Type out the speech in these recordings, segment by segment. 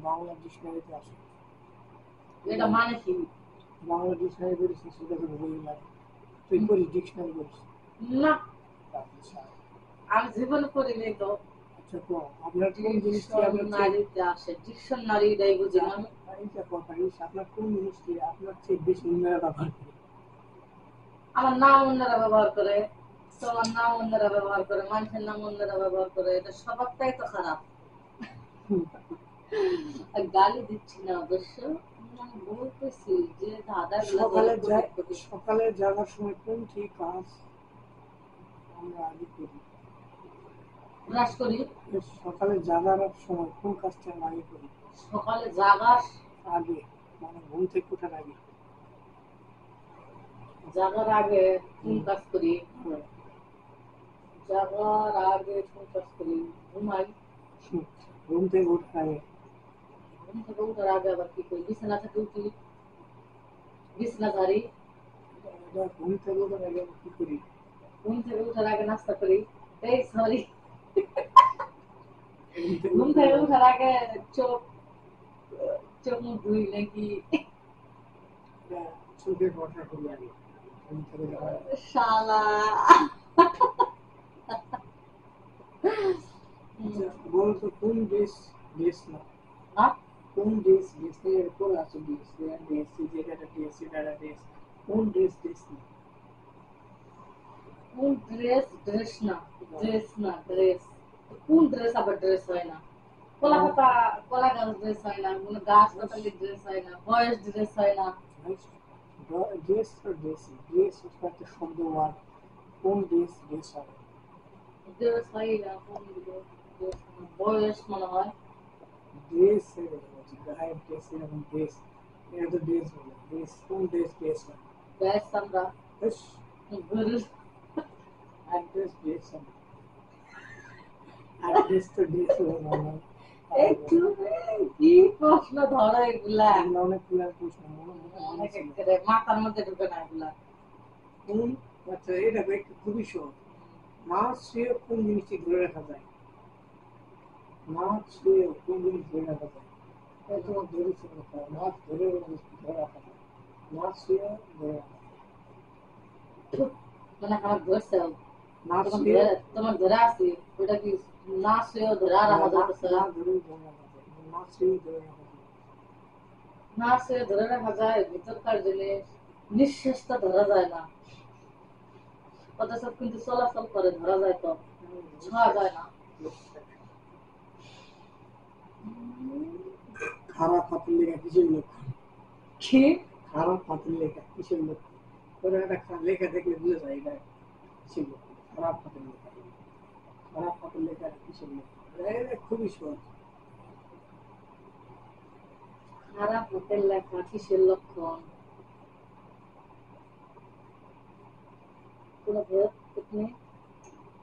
বাংলা ডিকশনারিতে আছে। এটা মানে কি? বাংলা ডিকশনারি করেছিস সেটা তো বই লাগে। তুই করিস ডিকশনারি করিস? না, আচ্ছা আমি জীবনে করিনি তো। আচ্ছা তো আপনার কোন জিনিসটি আপনার ডিকশনারিতে আসে? ডিকশনারিটাই বুঝি না আমি। এইটা কথা আপনার কোন জিনিসটি আপনার চেয়ে বেশি অন্যরা ব্যবহার করে? আমার নাম অন্যরা ব্যবহার করে, তোমার নাম অন্যরা ব্যবহার করে, মানুষের নাম অন্যরা ব্যবহার করে, এটা স্বভাবটাই তো খারাপ। আর গালি দিচ্ছি না অবশ্য, আমি বলতেছি যে সকালে যাওয়ার সময় কোনটি কাজ আমরা আগে করি? ব্রাশ করি। সকালে জাগার সময় কোন কাজটা আমরা আগে করি? সকালে জাগার আগে মানে ঘুম থেকে ওঠার আগে। জাগার আগে কোন কাজ করি? জাগার আগে কোন কাজ করি? ঘুমাই। ঘুম থেকে ওঠার আগে। ঘুম থেকে উঠার আগে আবার কি করি? বিছানা থেকে উঠি, বিছানা ঝাড়ি। ঘুম থেকে ওঠার আগে কি করি? ঘুম থেকে উঠার আগে নাস্তা করি। এই সরি, ঘুম থেকে উঠার আগে চোখ চোখ মুখ ধুই নাকি? চোখে কথা করি আগে। শালা বলতো কোন দেশ দেশ না কোন দেশ দেশ এর পর আছে দেশ দেশ যেটা দেশ সেটা দেশ কোন দেশ দেশ না কোন ড্রেস ড্রেস না ড্রেস না ড্রেস কোন ড্রেস আবার ড্রেস হয় না? কলা পাতা কলা গাছ ড্রেস হয় না, কোনো গাছ পাতালে ড্রেস হয় না, বয়স ড্রেস হয় না। দেশ তো দেশ দেশ একটা শব্দ ওয়ার্ড কোন দেশ দেশ হয় ড্রেস হয় না, কোন ড্রেস বয়স মনে হয়। দেশ গায়ের দেশ এরকম দেশ এটা তো দেশ বলে দেশ কোন দেশ দেশ হয় ব্যাস আমরা গরু অ্যাড্রেস দেশ অ্যাড্রেস তো দেশ হয় একটু কি প্রশ্ন ধরো এগুলা? অনেকগুলো প্রশ্ন মাথার মধ্যে ঢুকে না এগুলা। কোন আচ্ছা এটা একটু খুবই সহজ মাছ শুয়ে কোন জিনিসটি ধরে রাখা যায় মাছ শুয়ে কোন জিনিস ধরে রাখা যায় তোমার ধরেছে মাছ ধরে ধরে রাখা যায় মাছ শুয়ে ধরে রাখা যায় মানে আমার ধরছে মাছ শুয়ে তোমার ধরে আছি ওটা কি না শুয়েও ধরে রাখা যাচ্ছে? না ধরেই ধরে রাখা যায় মাছ শুয়ে ধরে রাখা যায় না শুয়ে ধরে রাখা যায় ভিতরকার জিনিস, নিঃশ্বাসটা ধরা যায় না অথচ কিন্তু চলাচল করে ধরা যায় তো ছোঁয়া যায় না। খারাপ হাতের লেখা কিসের লক্ষণ কি খারাপ হাতের লেখা কিসের লক্ষণ ওরা একটা লেখা দেখলে বুঝে যায় এটা কিসের লক্ষণ খারাপ হাতের লেখা খারাপ হাতের লেখা কিসের লক্ষণ এটা খুবই সহজ খারাপ হাতের লেখা কিসের লক্ষণ? কোনো ভেদ নেই।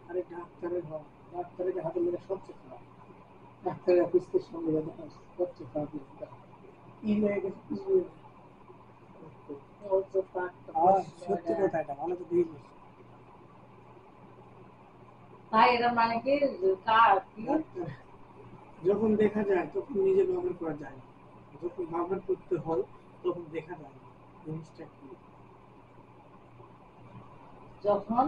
আরে ডাক্তারের হয় ডাক্তারের হাতের লেখা সবচেয়ে খারাপ ডাক্তারের অফিসের সঙ্গে দেখা সবচেয়ে খারাপ লেখা কি হয়ে গেছে কিছু সত্যি কথা এটা ভালো তো দেখি তাই এরা মানে কি যখন দেখা যায় তখন নিজে ব্যবহার করা যায় না যখন ব্যবহার করতে হয় তখন দেখা যায় না জিনিসটা কি যখন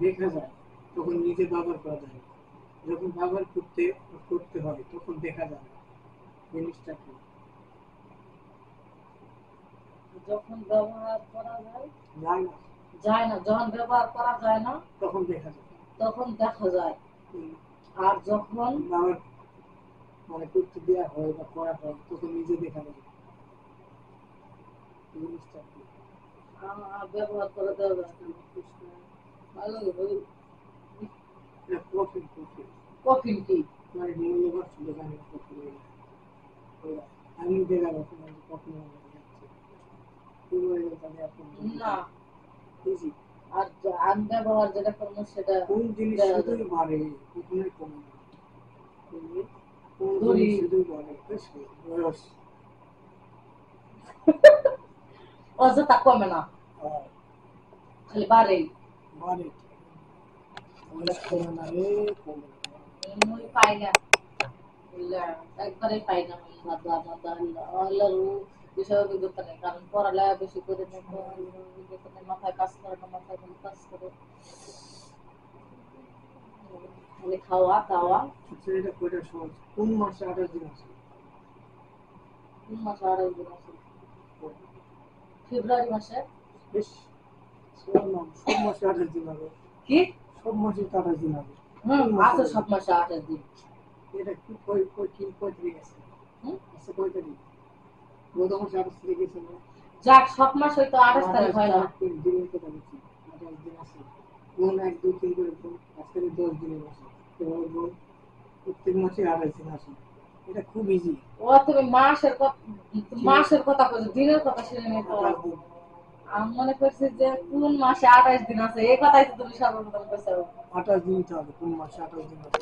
দেখা যায় তখন নিজে ব্যবহার করা যায় না যখন ব্যবহার করতে হয় তখন দেখা যায় না জিনিসটা কি যখন ব্যবহার করা যায় যায় না যায় না, যখন ব্যবহার করা যায় না তখন দেখা যায় তখন দেখা যায়, আর যখন ব্যবহার মানে করতে দেওয়া হয় বা করা হয় তখন নিজে দেখা যায় জিনিসটা কি ব্যবহার করে দেওয়া যায় ভালো কফিন কফিন কি মানে মূল্যবান দোকানে কফি আমি দেখলাম কফি না, আর আমি ব্যবহার যেটা করবো সেটা কোন জিনিস শুধুই বাড়ে কখনোই কমে না কোন জিনিস শুধুই বাড়ে বয়স অযথা কমে না খালি বাড়েই বাড়ে বয়স কমে না রে কমে পাই না একবারেই পাই না আমি আল্লাহর বিষয় অভিজ্ঞতা নেই, কারণ পড়ালেখা বেশি করে নেই তো অভিজ্ঞতা নেই, মাথায় কাজ করে না, মাথায় কোনো কাজ করে খালি খাওয়া দাওয়া। আচ্ছা, এটা কয়টা সহজ? কোন মাসে 28 দিন আছে? 3 মাস 28 দিন আছে? ফেব্রুয়ারি মাসে। বেশ, সব মাসে 28 দিন হবে। কি? সব মাসে 28 দিন হবে। আছে সব মাসে 28 দিন। এটা কি কয় তারিখ আছে? হুম? আছে কয় তারিখ? গত মাসে 28 তারিখ আছে না? যাক, সব মাস হয়তো 28 তারিখ হয় না। দিনের কথা বলছি, 28 দিন আছে। গুণ 1 2 3 করে গুণ, আজকে 10 দিনের মাসে। এভাবে গুণ, প্রত্যেক মাসে 28 দিন আছে। এটা খুব ইজি। ও তুমি মাসের কথা কইছো, দিনের কথা শুনে নি তো। 28 দিন। আমি মনে করছি যে কোন মাসে 28 দিন আছে, এই কথাই তো তুমি সর্বপ্রথম কইছো। 28 দিন তো হবে, কোন মাসে 28 দিন আছে?